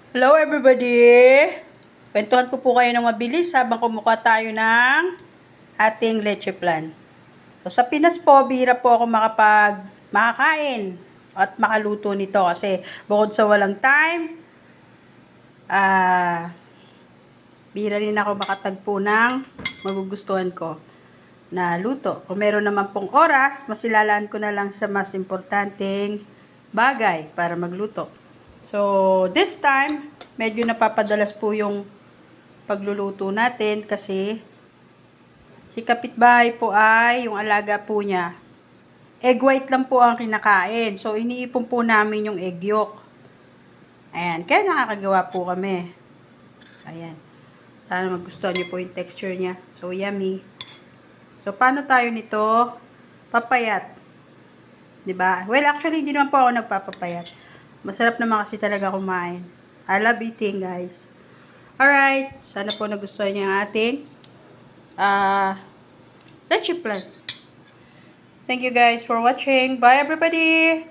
Hello everybody! Kwentuhan ko po kayo ng mabilis habang kumukuha tayo ng ating leche plan. So, sa Pinas po, bihira po ako makakain at makaluto nito kasi bukod sa walang time, bihira rin ako makatagpo ng magugustuhan ko na luto. Kung meron naman pong oras, masilalaan ko na lang sa mas importanteng bagay para magluto. So, this time, medyo napapadalas po yung pagluluto natin kasi si kapitbahay po ay, yung alaga po niya, egg white lang po ang kinakain. So, iniipon po namin yung egg yolk. Ayan, kaya nakakagawa po kami. Ayan. Sana magustuhan niyo po yung texture niya. So, yummy. So, paano tayo nito papayat? 'Di ba? Well, actually, hindi naman po ako nagpapapayat. Masarap naman kasi talaga kumain. I love eating, guys. Alright. Sana po nagustuhan niyo ang ating leche plan. Thank you guys for watching. Bye, everybody!